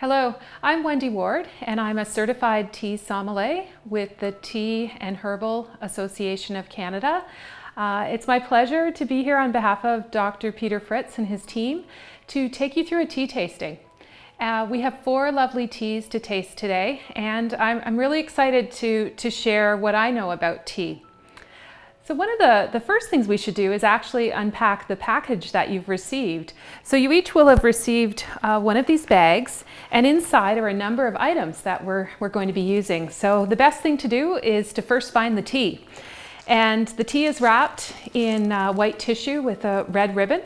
Hello, I'm Wendy Ward and I'm a certified tea sommelier with the Tea and Herbal Association of Canada. It's my pleasure to be here on behalf of Dr. Peter Fritz and his team to take you through a tea tasting. We have 4 lovely teas to taste today, and I'm really excited to share what I know about tea. So one of the first things we should do is actually unpack the package that you've received. So you each will have received one of these bags, and inside are a number of items that we're going to be using. So the best thing to do is to first find the tea. And the tea is wrapped in white tissue with a red ribbon.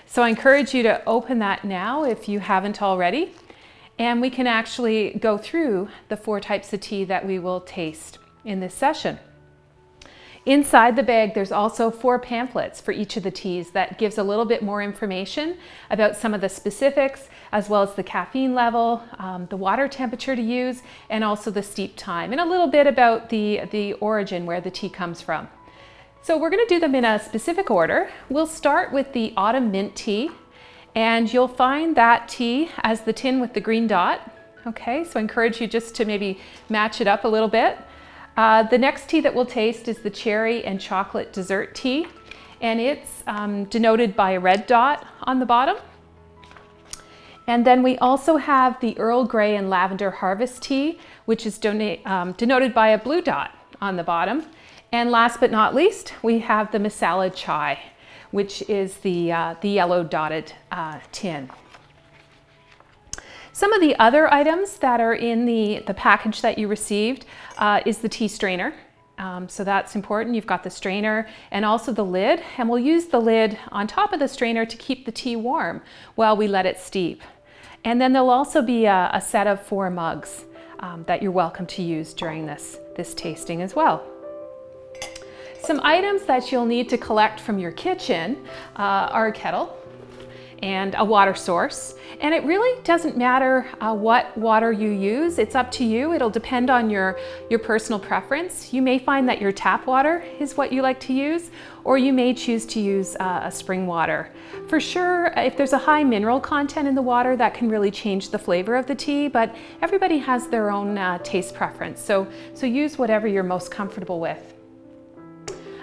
So I encourage you to open that now if you haven't already. And we can actually go through the 4 types of tea that we will taste in this session. Inside the bag, there's also 4 pamphlets for each of the teas that gives a little bit more information about some of the specifics, as well as the caffeine level, the water temperature to use, and also the steep time, and a little bit about the origin where the tea comes from. So we're going to do them in a specific order. We'll start with the autumn mint tea, and you'll find that tea as the tin with the green dot. Okay, so I encourage you just to maybe match it up a little bit. The next tea that we'll taste is the cherry and chocolate dessert tea, and it's denoted by a red dot on the bottom. And then we also have the Earl Grey and lavender harvest tea, which is denoted by a blue dot on the bottom. And last but not least, we have the Masala chai, which is the yellow dotted tin. Some of the other items that are in the package that you received is the tea strainer. So that's important. You've got the strainer and also the lid, and we'll use the lid on top of the strainer to keep the tea warm while we let it steep. And then there'll also be a set of 4 mugs that you're welcome to use during this tasting as well. Some items that you'll need to collect from your kitchen are a kettle and a water source. And it really doesn't matter what water you use. It's up to you. It'll depend on your personal preference. You may find that your tap water is what you like to use, or you may choose to use a spring water. For sure, if there's a high mineral content in the water, that can really change the flavor of the tea, but everybody has their own taste preference. So use whatever you're most comfortable with.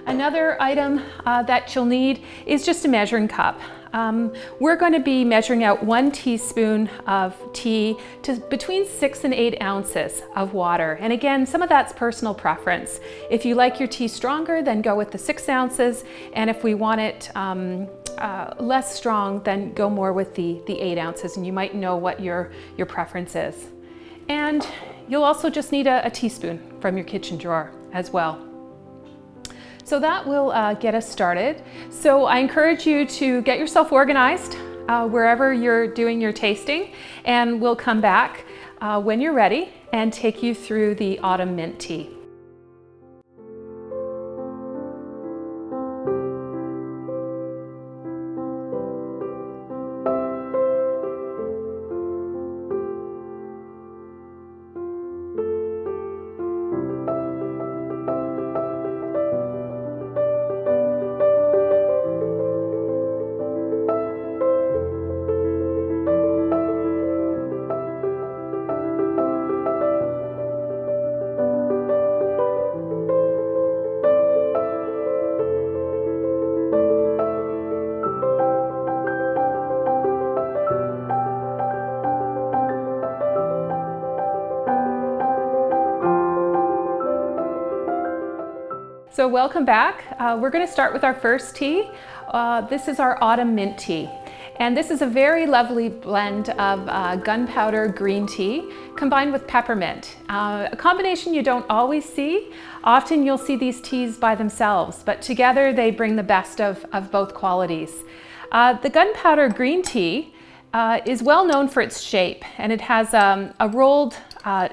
Another item that you'll need is just a measuring cup. We're going to be measuring out 1 teaspoon of tea to between 6 and 8 ounces of water. And again, some of that's personal preference. If you like your tea stronger, then go with the 6 ounces. And if we want it less strong, then go more with the 8 ounces. And you might know what your preference is. And you'll also just need a teaspoon from your kitchen drawer as well. So that will get us started. So I encourage you to get yourself organized wherever you're doing your tasting, and we'll come back when you're ready and take you through the autumn mint tea. So welcome back. We're going to start with our first tea. This is our autumn mint tea. And this is a very lovely blend of gunpowder green tea combined with peppermint. A combination you don't always see. Often you'll see these teas by themselves, but together they bring the best of both qualities. The gunpowder green tea is well known for its shape, and it has a rolled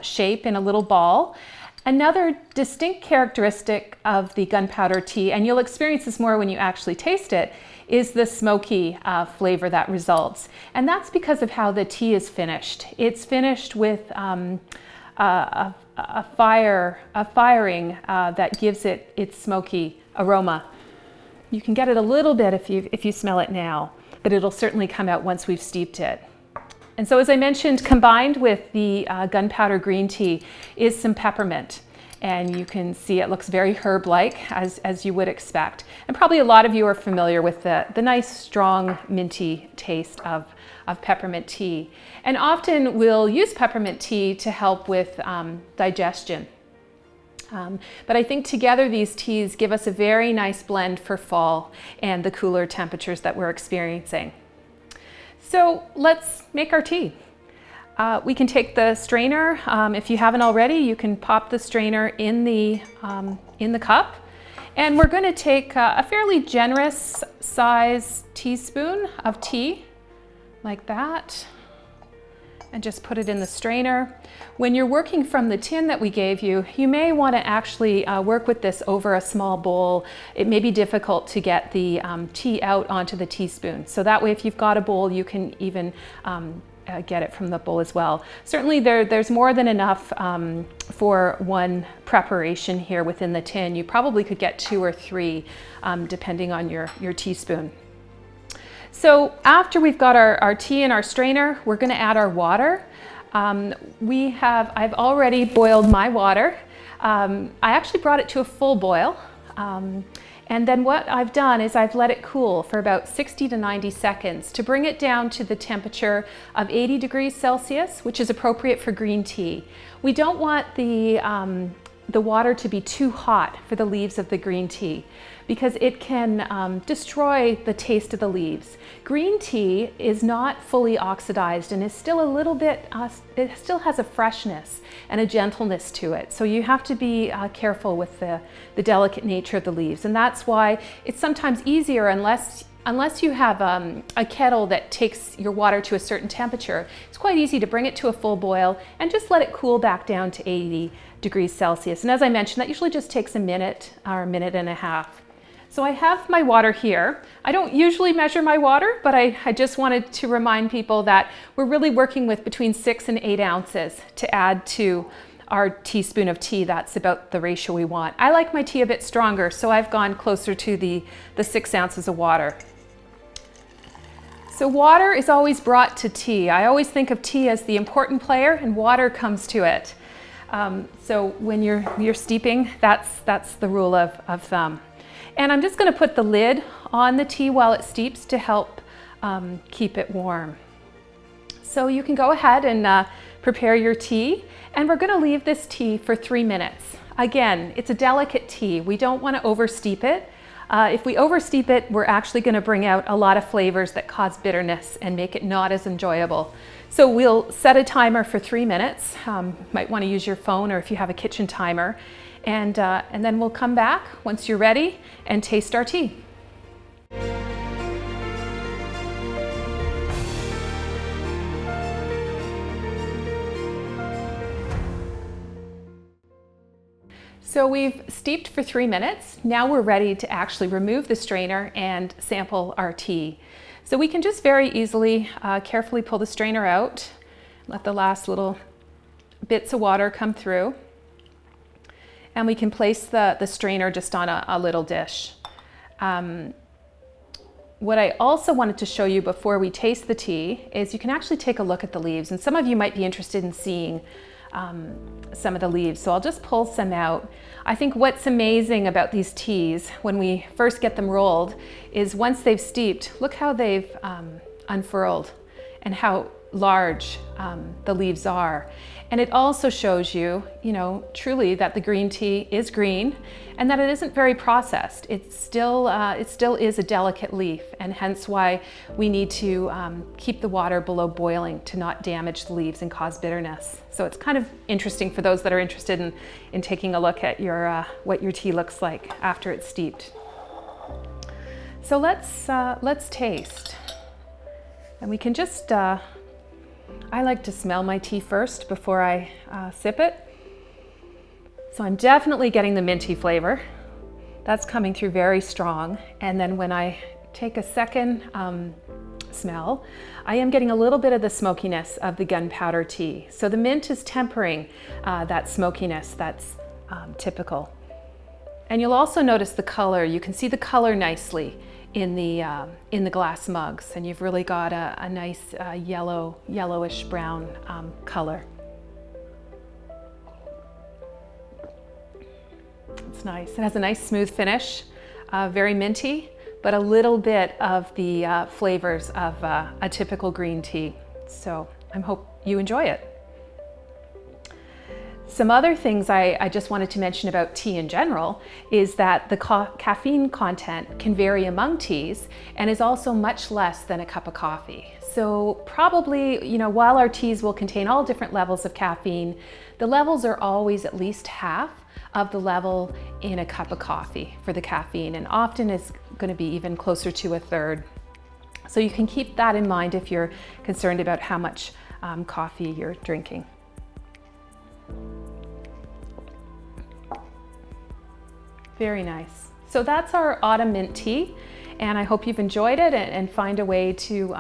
shape in a little ball. Another distinct characteristic of the gunpowder tea, and you'll experience this more when you actually taste it, is the smoky flavor that results. And that's because of how the tea is finished. It's finished with a firing that gives it its smoky aroma. You can get it a little bit if you smell it now, but it'll certainly come out once we've steeped it. And so as I mentioned, combined with the gunpowder green tea is some peppermint. And you can see it looks very herb-like, as you would expect. And probably a lot of you are familiar with the nice, strong, minty taste of peppermint tea. And often we'll use peppermint tea to help with digestion. But I think together these teas give us a very nice blend for fall and the cooler temperatures that we're experiencing. So let's make our tea. We can take the strainer. If you haven't already, you can pop the strainer in the cup. And we're going to take a fairly generous size teaspoon of tea, like that, and just put it in the strainer. When you're working from the tin that we gave you, you may want to actually work with this over a small bowl. It may be difficult to get the tea out onto the teaspoon. So that way, if you've got a bowl, you can even get it from the bowl as well. Certainly there's more than enough for one preparation here within the tin. You probably could get 2 or 3 depending on your teaspoon. So after we've got our tea in our strainer, we're going to add our water. I've already boiled my water. I actually brought it to a full boil. And then what I've done is I've let it cool for about 60 to 90 seconds to bring it down to the temperature of 80 degrees Celsius, which is appropriate for green tea. We don't want the water to be too hot for the leaves of the green tea because it can destroy the taste of the leaves. Green tea is not fully oxidized and is still a little bit, it still has a freshness and a gentleness to it. So you have to be careful with the delicate nature of the leaves. And that's why it's sometimes easier unless you have a kettle that takes your water to a certain temperature. It's quite easy to bring it to a full boil and just let it cool back down to 80 degrees Celsius. And as I mentioned, that usually just takes a minute or a minute and a half. So I have my water here. I don't usually measure my water, but I just wanted to remind people that we're really working with between 6 and 8 ounces to add to our teaspoon of tea. That's about the ratio we want. I like my tea a bit stronger, so I've gone closer to the 6 ounces of water. So water is always brought to tea. I always think of tea as the important player and water comes to it. So when you're steeping, that's the rule of thumb. And I'm just going to put the lid on the tea while it steeps to help keep it warm. So you can go ahead and prepare your tea, and we're going to leave this tea for 3 minutes. Again, it's a delicate tea. We don't want to oversteep it. If we oversteep it, we're actually going to bring out a lot of flavors that cause bitterness and make it not as enjoyable. So we'll set a timer for 3 minutes. Might want to use your phone or if you have a kitchen timer. And then we'll come back once you're ready and taste our tea. So we've steeped for 3 minutes. Now we're ready to actually remove the strainer and sample our tea. So we can just very easily, carefully pull the strainer out, let the last little bits of water come through. And we can place the strainer just on a little dish. What I also wanted to show you before we taste the tea is you can actually take a look at the leaves. And some of you might be interested in seeing some of the leaves. So I'll just pull some out. I think what's amazing about these teas when we first get them rolled is once they've steeped, look how they've unfurled and how large the leaves are. And it also shows you, truly that the green tea is green and that it isn't very processed. It still is a delicate leaf, and hence why we need to keep the water below boiling to not damage the leaves and cause bitterness. So it's kind of interesting for those that are interested in taking a look at what your tea looks like after it's steeped. So let's taste. And we can just, I like to smell my tea first before I sip it. So I'm definitely getting the minty flavor. That's coming through very strong. And then when I take a second smell, I am getting a little bit of the smokiness of the gunpowder tea. So the mint is tempering that smokiness that's typical. And you'll also notice the color. You can see the color nicely. in the glass mugs, and you've really got a nice yellowish brown color. It's nice. It has a nice smooth finish, very minty, but a little bit of the flavors of a typical green tea. So I hope you enjoy it. Some other things I just wanted to mention about tea in general is that the caffeine content can vary among teas and is also much less than a cup of coffee. So probably, you know, while our teas will contain all different levels of caffeine, the levels are always at least half of the level in a cup of coffee for the caffeine, and often is going to be even closer to a third. So you can keep that in mind if you're concerned about how much coffee you're drinking. Very nice. So that's our autumn mint tea, and I hope you've enjoyed it and find a way to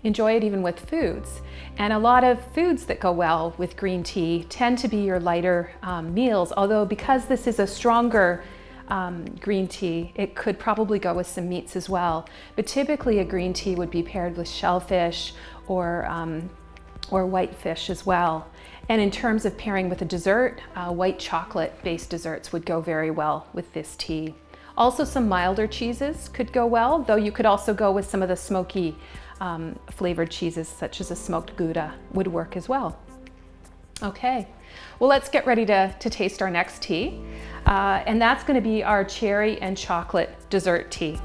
enjoy it even with foods. And a lot of foods that go well with green tea tend to be your lighter meals, although because this is a stronger green tea, it could probably go with some meats as well. But typically a green tea would be paired with shellfish or white fish as well. And in terms of pairing with a dessert, white chocolate-based desserts would go very well with this tea. Also, some milder cheeses could go well, though you could also go with some of the smoky flavored cheeses, such as a smoked Gouda would work as well. Okay, well, let's get ready to taste our next tea. And that's going to be our cherry and chocolate dessert tea.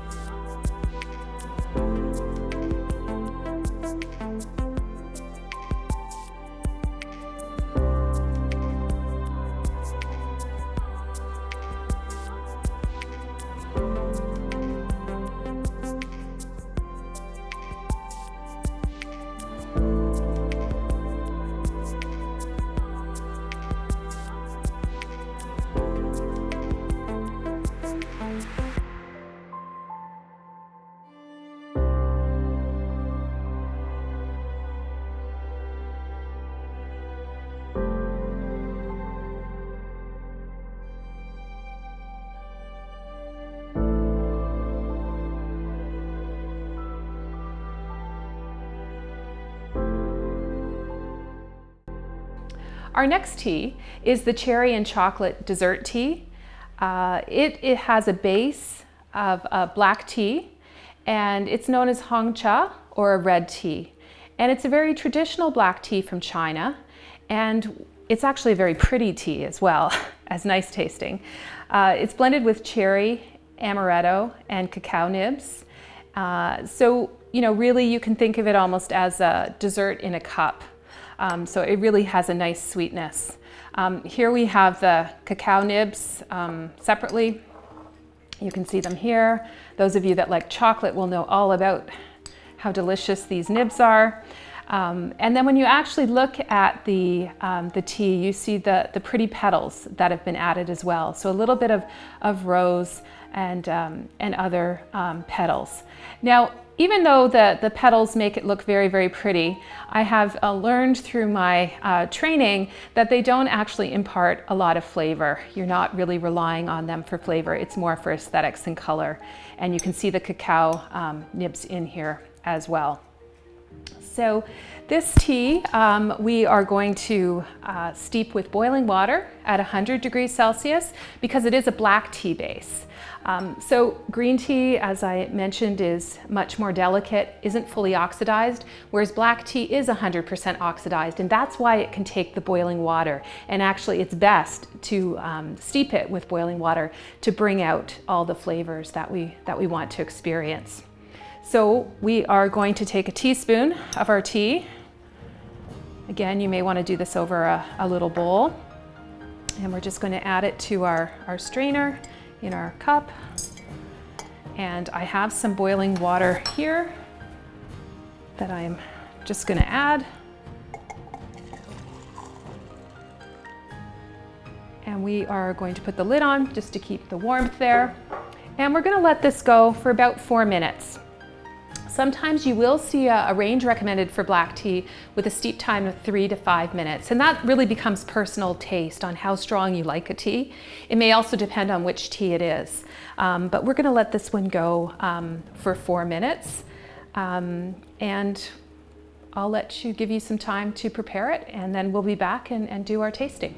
Our next tea is the cherry and chocolate dessert tea. It has a base of black tea, and it's known as Hongcha or a red tea. And it's a very traditional black tea from China, and it's actually a very pretty tea as well, as nice tasting. It's blended with cherry, amaretto, and cacao nibs. So, you know, really you can think of it almost as a dessert in a cup. So it really has a nice sweetness. Here we have the cacao nibs separately. You can see them here. Those of you that like chocolate will know all about how delicious these nibs are. And then when you actually look at the tea, you see the pretty petals that have been added as well. So a little bit of rose and other petals. Now, even though the petals make it look very, very pretty, I have learned through my training that they don't actually impart a lot of flavor. You're not really relying on them for flavor. It's more for aesthetics and color. And you can see the cacao nibs in here as well. So this tea we are going to steep with boiling water at 100 degrees Celsius because it is a black tea base. So green tea, as I mentioned, is much more delicate, isn't fully oxidized, whereas black tea is 100% oxidized, and that's why it can take the boiling water. And actually it's best to steep it with boiling water to bring out all the flavors that we want to experience. So we are going to take a teaspoon of our tea. Again, you may want to do this over a little bowl. And we're just going to add it to our strainer in our cup. And I have some boiling water here that I'm just going to add. And we are going to put the lid on just to keep the warmth there. And we're going to let this go for about 4 minutes. Sometimes you will see a range recommended for black tea with a steep time of 3 to 5 minutes, and that really becomes personal taste on how strong you like a tea. It may also depend on which tea it is, but we're going to let this one go for 4 minutes, and I'll give you some time to prepare it, and then we'll be back and do our tasting.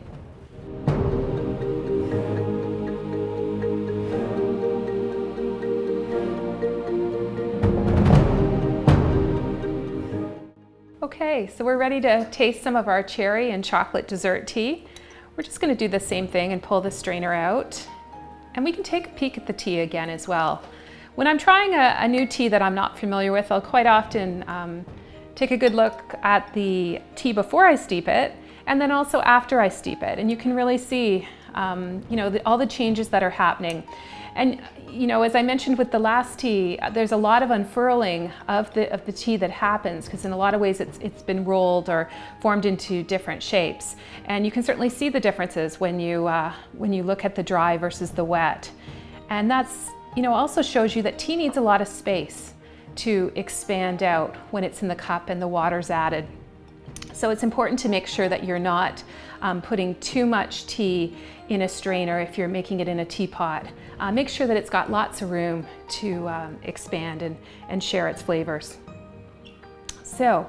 Okay, so we're ready to taste some of our cherry and chocolate dessert tea. We're just going to do the same thing and pull the strainer out. And we can take a peek at the tea again as well. When I'm trying a new tea that I'm not familiar with, I'll quite often take a good look at the tea before I steep it, and then also after I steep it. And you can really see all the changes that are happening. And as I mentioned with the last tea, there's a lot of unfurling of the tea that happens, because in a lot of ways it's been rolled or formed into different shapes. And you can certainly see the differences when you look at the dry versus the wet. And that's also shows you that tea needs a lot of space to expand out when it's in the cup and the water's added. So it's important to make sure that you're not putting too much tea in a strainer if you're making it in a teapot. Make sure that it's got lots of room to expand and share its flavors. So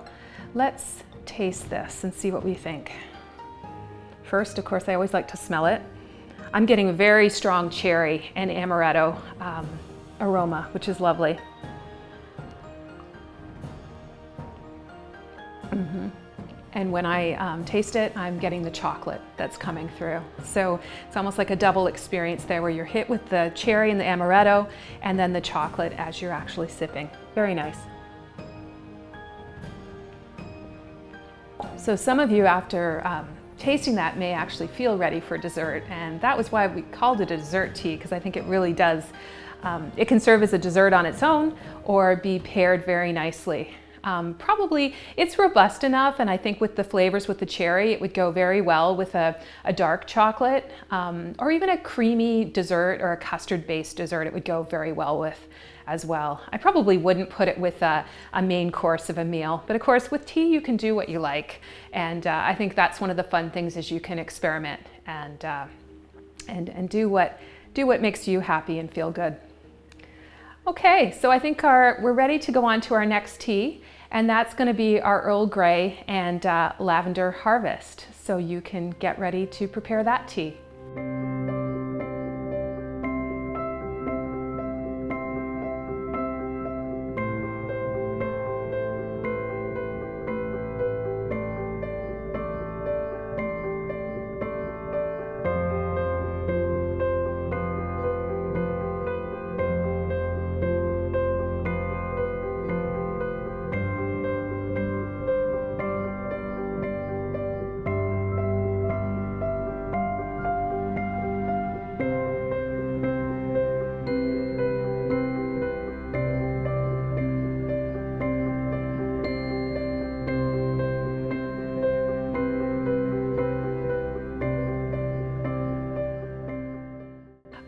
let's taste this and see what we think. First, of course, I always like to smell it. I'm getting a very strong cherry and amaretto aroma, which is lovely. And when I taste it, I'm getting the chocolate that's coming through. So it's almost like a double experience there, where you're hit with the cherry and the amaretto, and then the chocolate as you're actually sipping. Very nice. So some of you, after tasting that, may actually feel ready for dessert, and that was why we called it a dessert tea, because I think it really does. It can serve as a dessert on its own or be paired very nicely. Probably it's robust enough, and I think with the flavors with the cherry, it would go very well with a dark chocolate or even a creamy dessert or a custard-based dessert. It would go very well with as well. I probably wouldn't put it with a main course of a meal, but of course with tea you can do what you like, and I think that's one of the fun things, is you can experiment and do what makes you happy and feel good. Okay, so I think we're ready to go on to our next tea, and that's going to be our Earl Grey and Lavender Harvest. So you can get ready to prepare that tea.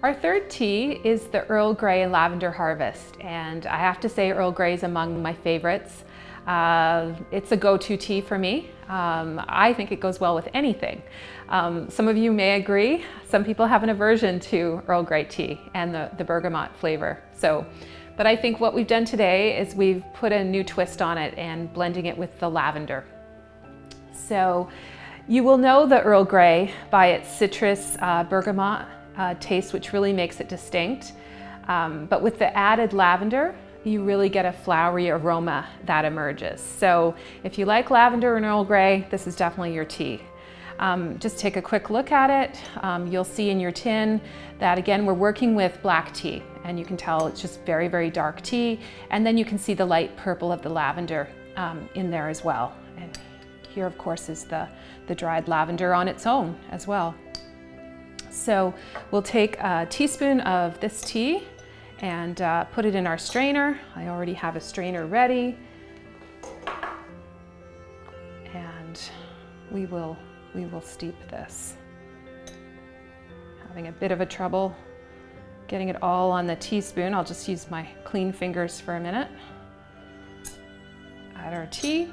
Our third tea is the Earl Grey and Lavender Harvest, and I have to say Earl Grey is among my favorites. It's a go-to tea for me. I think it goes well with anything. Some of you may agree. Some people have an aversion to Earl Grey tea and the bergamot flavor. But I think what we've done today is we've put a new twist on it and blending it with the lavender. So you will know the Earl Grey by its citrus bergamot taste, which really makes it distinct. But with the added lavender, you really get a flowery aroma that emerges. So if you like lavender and Earl Grey, this is definitely your tea. Just take a quick look at it. You'll see in your tin that, again, we're working with black tea, and you can tell it's just very, very dark tea. And then you can see the light purple of the lavender in there as well. And here, of course, is the dried lavender on its own as well. So we'll take a teaspoon of this tea and put it in our strainer. I already have a strainer ready. And we will steep this. Having a bit of a trouble getting it all on the teaspoon. I'll just use my clean fingers for a minute. add our tea,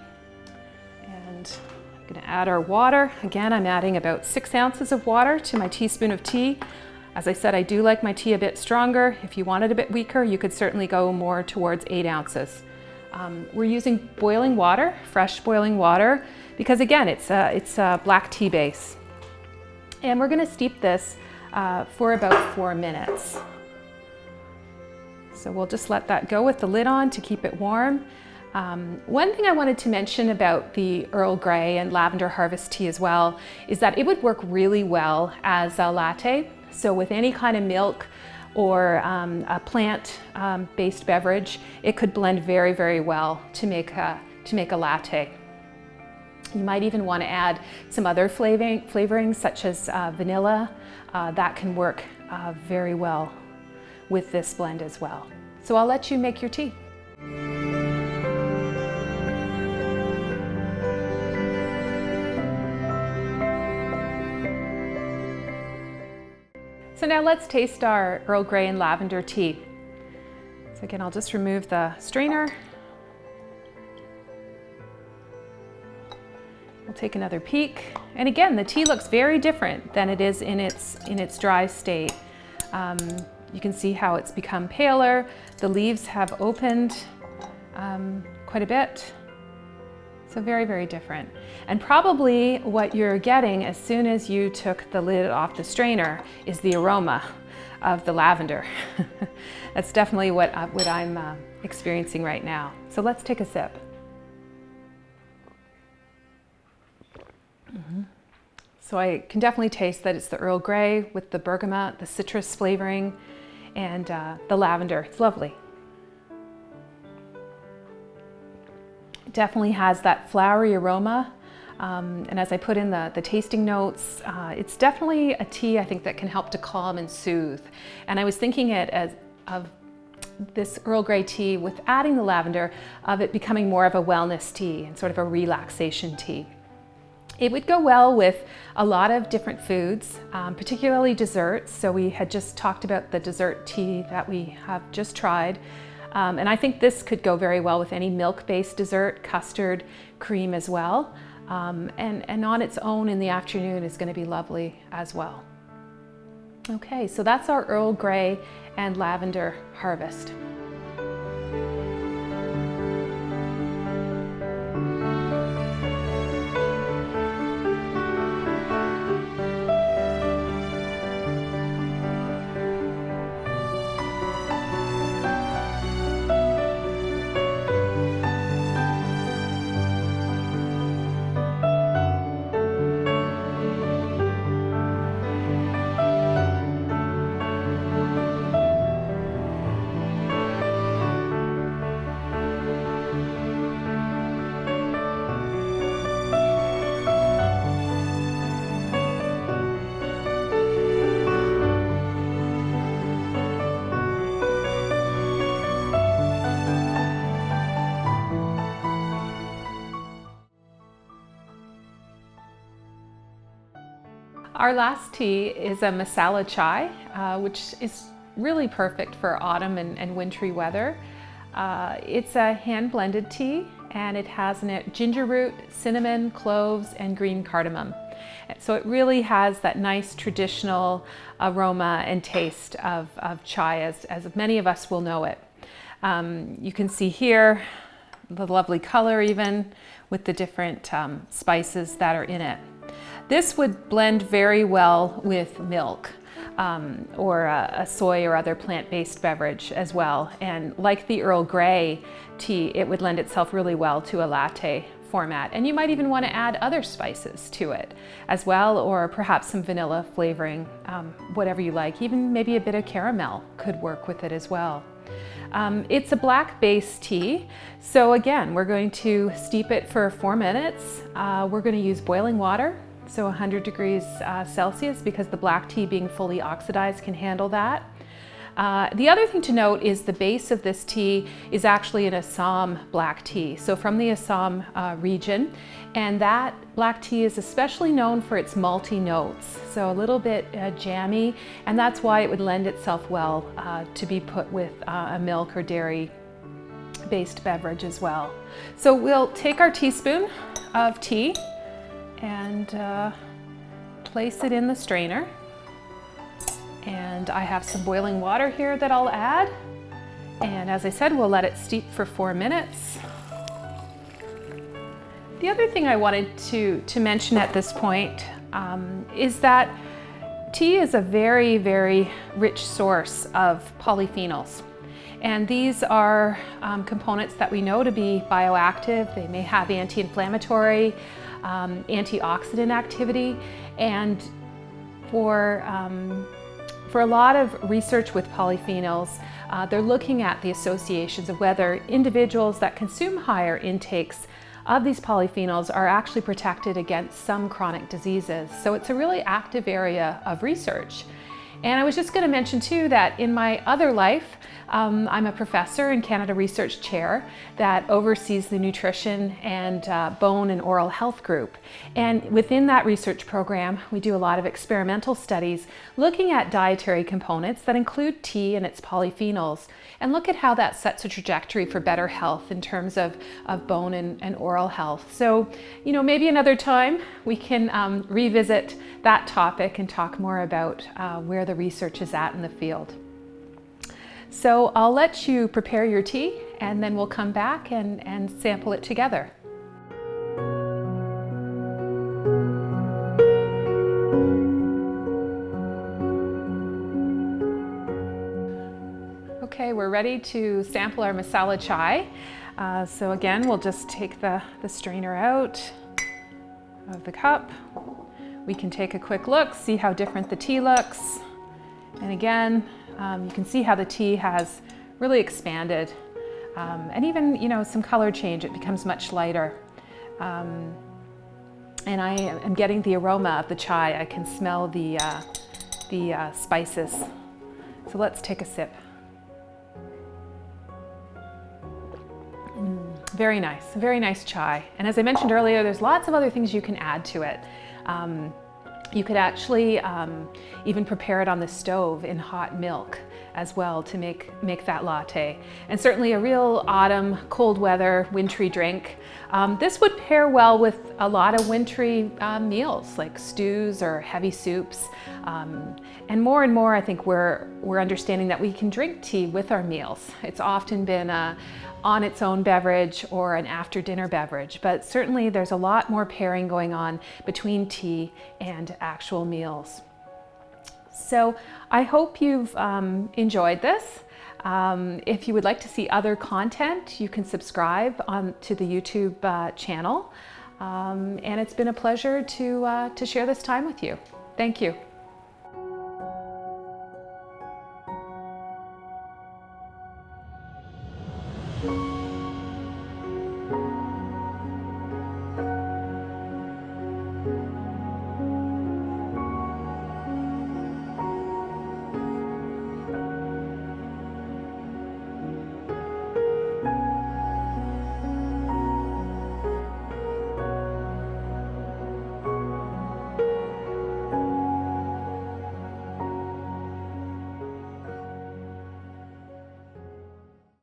and I'm going to add our water. Again, I'm adding about 6 ounces of water to my teaspoon of tea. As I said, I do like my tea a bit stronger. If you want it a bit weaker, you could certainly go more towards 8 ounces. We're using boiling water, fresh boiling water, because again, it's a black tea base. And we're going to steep this for about 4 minutes. So we'll just let that go with the lid on to keep it warm. One thing I wanted to mention about the Earl Grey and lavender harvest tea as well is that it would work really well as a latte. So with any kind of milk or a plant-based beverage, it could blend very, very well to make a latte. You might even want to add some other flavorings such as vanilla. That can work very well with this blend as well. So I'll let you make your tea. So now let's taste our Earl Grey and lavender tea. So again, I'll just remove the strainer. We'll take another peek. And again, the tea looks very different than it is in its dry state. You can see how it's become paler. The leaves have opened quite a bit. So very, very different. And probably what you're getting as soon as you took the lid off the strainer is the aroma of the lavender. That's definitely what I'm experiencing right now. So let's take a sip. So I can definitely taste that it's the Earl Grey with the bergamot, the citrus flavoring, and the lavender. It's lovely. It definitely has that flowery aroma. And as I put in the tasting notes, it's definitely a tea I think that can help to calm and soothe. And I was thinking of this Earl Grey tea with adding the lavender, of it becoming more of a wellness tea and sort of a relaxation tea. It would go well with a lot of different foods, particularly desserts. So we had just talked about the dessert tea that we have just tried. And I think this could go very well with any milk-based dessert, custard, cream as well. And on its own in the afternoon is going to be lovely as well. Okay, so that's our Earl Grey and lavender harvest. Our last tea is a Masala chai, which is really perfect for autumn and wintry weather. It's a hand-blended tea, and it has in it ginger root, cinnamon, cloves, and green cardamom. So it really has that nice traditional aroma and taste of chai, as many of us will know it. You can see here the lovely color even with the different spices that are in it. This would blend very well with milk or a soy or other plant-based beverage as well. And like the Earl Grey tea, it would lend itself really well to a latte format. And you might even want to add other spices to it as well, or perhaps some vanilla flavoring, whatever you like. Even maybe a bit of caramel could work with it as well. It's a black-based tea, so again, we're going to steep it for 4 minutes. We're going to use boiling water, so 100 degrees Celsius, because the black tea being fully oxidized can handle that. The other thing to note is the base of this tea is actually an Assam black tea, so from the Assam region, and that black tea is especially known for its malty notes, so a little bit jammy, and that's why it would lend itself well to be put with a milk or dairy plant-based beverage as well. So we'll take our teaspoon of tea and place it in the strainer. And I have some boiling water here that I'll add. And as I said, we'll let it steep for 4 minutes. The other thing I wanted to mention at this point is that tea is a very, very rich source of polyphenols. And these are components that we know to be bioactive. They may have anti-inflammatory, antioxidant activity. And for a lot of research with polyphenols, they're looking at the associations of whether individuals that consume higher intakes of these polyphenols are actually protected against some chronic diseases. So it's a really active area of research. And I was just going to mention too that in my other life, I'm a professor and Canada Research Chair that oversees the nutrition and bone and oral health group. And within that research program, we do a lot of experimental studies looking at dietary components that include tea and its polyphenols, and look at how that sets a trajectory for better health in terms of bone and oral health. So, you know, maybe another time we can revisit that topic and talk more about where the research is at in the field. So I'll let you prepare your tea and then we'll come back and sample it together. Okay, we're ready to sample our masala chai. So again, we'll just take the strainer out of the cup. We can take a quick look, see how different the tea looks. And again, you can see how the tea has really expanded. And even, you know, some color change, it becomes much lighter. And I am getting the aroma of the chai. I can smell the spices. So let's take a sip. Very nice chai. And as I mentioned earlier, there's lots of other things you can add to it. You could actually even prepare it on the stove in hot milk as well to make that latte. And certainly a real autumn, cold weather, wintry drink. This would pair well with a lot of wintry meals like stews or heavy soups. And more I think we're understanding that we can drink tea with our meals. It's often been on its own beverage or an after dinner beverage, but certainly there's a lot more pairing going on between tea and actual meals. So I hope you've enjoyed this. If you would like to see other content, you can subscribe to the YouTube channel. And it's been a pleasure to share this time with you. Thank you.